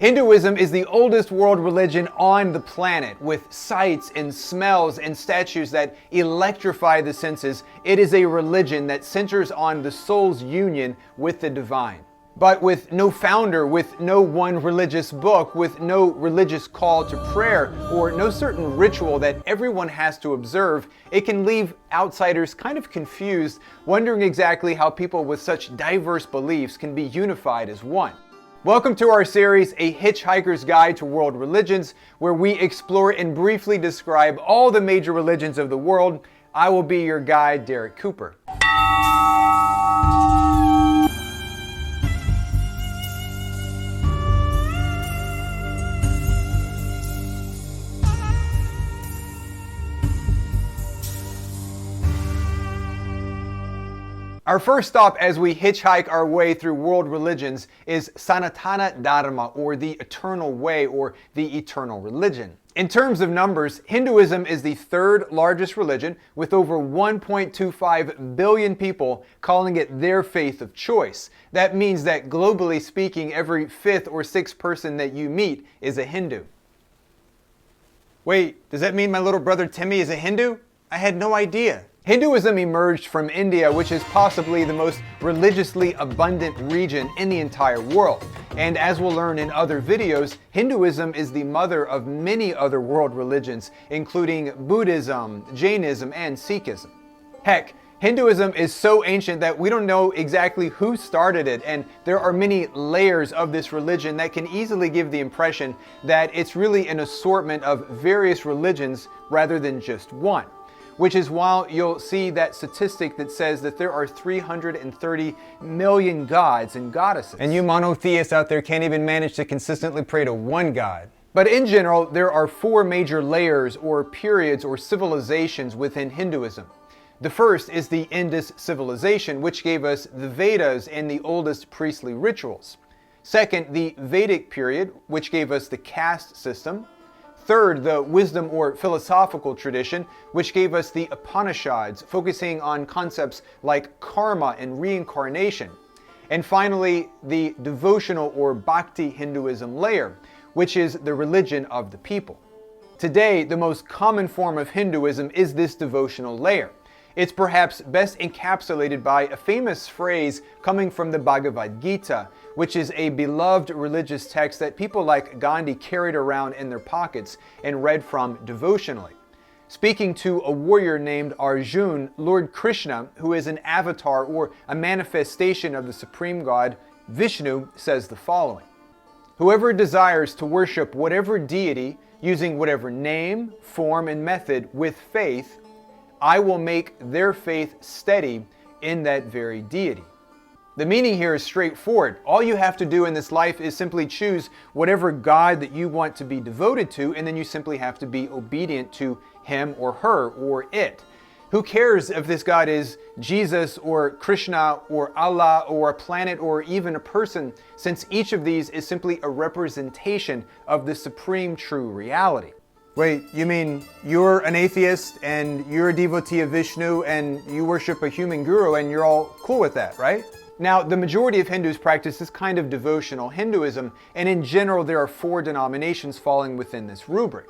Hinduism is the oldest world religion on the planet, with sights and smells and statues that electrify the senses. It is a religion that centers on the soul's union with the divine. But with no founder, with no one religious book, with no religious call to prayer, or no certain ritual that everyone has to observe, it can leave outsiders kind of confused, wondering exactly how people with such diverse beliefs can be unified as one. Welcome to our series, A Hitchhiker's Guide to World Religions, where we explore and briefly describe all the major religions of the world. I will be your guide, Derek Cooper. Our first stop as we hitchhike our way through world religions is Sanatana Dharma, or the eternal way, or the eternal religion. In terms of numbers, Hinduism is the third largest religion, with over 1.25 billion people calling it their faith of choice. That means that globally speaking, every fifth or sixth person that you meet is a Hindu. Wait, does that mean my little brother Timmy is a Hindu? I had no idea. Hinduism emerged from India, which is possibly the most religiously abundant region in the entire world. And as we'll learn in other videos, Hinduism is the mother of many other world religions, including Buddhism, Jainism, and Sikhism. Heck, Hinduism is so ancient that we don't know exactly who started it, and there are many layers of this religion that can easily give the impression that it's really an assortment of various religions rather than just one. Which is why you'll see that statistic that says that there are 330 million gods and goddesses. And you monotheists out there can't even manage to consistently pray to one god. But in general, there are four major layers or periods or civilizations within Hinduism. The first is the Indus civilization, which gave us the Vedas and the oldest priestly rituals. Second, the Vedic period, which gave us the caste system. Third, the wisdom or philosophical tradition, which gave us the Upanishads, focusing on concepts like karma and reincarnation. And finally, the devotional or bhakti Hinduism layer, which is the religion of the people. Today, the most common form of Hinduism is this devotional layer. It's perhaps best encapsulated by a famous phrase coming from the BHAGAVAD GITA, which is a beloved religious text that people like Gandhi carried around in their pockets and read from devotionally. Speaking to a warrior named Arjun, Lord Krishna, who is an avatar or a manifestation of the supreme god Vishnu, says the following: "Whoever desires to worship whatever deity using whatever name, form, and method with faith, I will make their faith steady in that very deity." The meaning here is straightforward. All you have to do in this life is simply choose whatever God that you want to be devoted to, and then you simply have to be obedient to him or her or it. Who cares if this God is Jesus or Krishna or Allah or a planet or even a person, since each of these is simply a representation of the supreme true reality. Wait, you mean you're an atheist and you're a devotee of Vishnu and you worship a human guru and you're all cool with that, right? Now, the majority of Hindus practice this kind of devotional Hinduism, and in general there are four denominations falling within this rubric.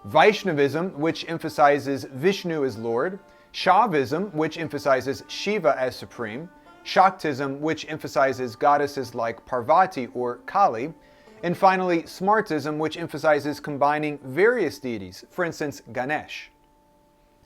Vaishnavism, which emphasizes Vishnu as Lord; Shaivism, which emphasizes Shiva as supreme; Shaktism, which emphasizes goddesses like Parvati or Kali; and finally, Smartism, which emphasizes combining various deities, for instance, Ganesh.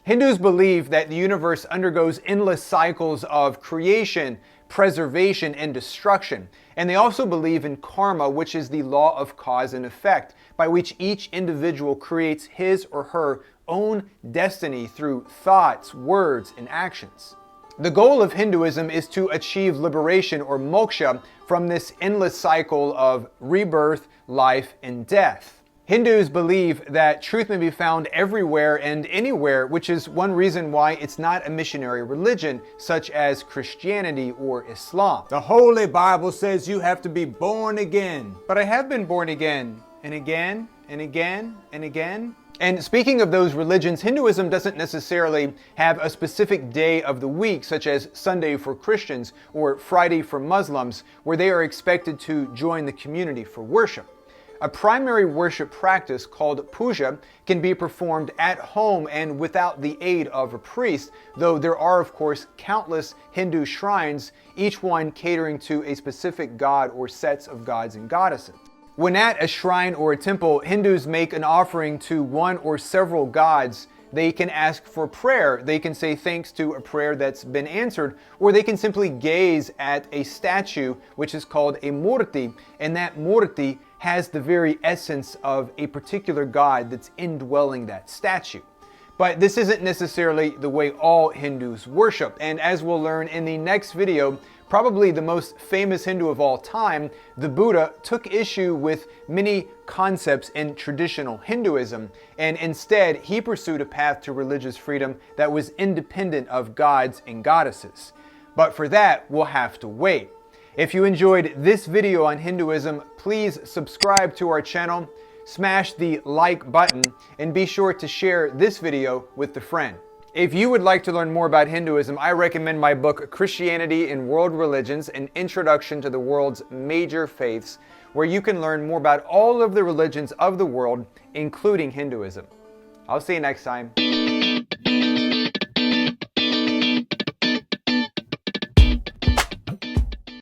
Hindus believe that the universe undergoes endless cycles of creation, preservation, and destruction. And they also believe in karma, which is the law of cause and effect, by which each individual creates his or her own destiny through thoughts, words, and actions. The goal of Hinduism is to achieve liberation or moksha from this endless cycle of rebirth, life, and death. Hindus believe that truth may be found everywhere and anywhere, which is one reason why it's not a missionary religion, such as Christianity or Islam. The Holy Bible says you have to be born again. But I have been born again, and again, and again, and again. And speaking of those religions, Hinduism doesn't necessarily have a specific day of the week, such as Sunday for Christians or Friday for Muslims, where they are expected to join the community for worship. A primary worship practice called puja can be performed at home and without the aid of a priest, though there are of course countless Hindu shrines, each one catering to a specific god or sets of gods and goddesses. When at a shrine or a temple, Hindus make an offering to one or several gods. They can ask for prayer, they can say thanks to a prayer that's been answered, or they can simply gaze at a statue which is called a murti, and that murti has the very essence of a particular god that's indwelling that statue. But this isn't necessarily the way all Hindus worship, and as we'll learn in the next video, probably the most famous Hindu of all time, the Buddha, took issue with many concepts in traditional Hinduism, and instead he pursued a path to religious freedom that was independent of gods and goddesses. But for that, we'll have to wait. If you enjoyed this video on Hinduism, please subscribe to our channel, smash the like button, and be sure to share this video with a friend. If you would like to learn more about Hinduism, I recommend my book, Christianity and World Religions, An Introduction to the World's Major Faiths, where you can learn more about all of the religions of the world, including Hinduism. I'll see you next time.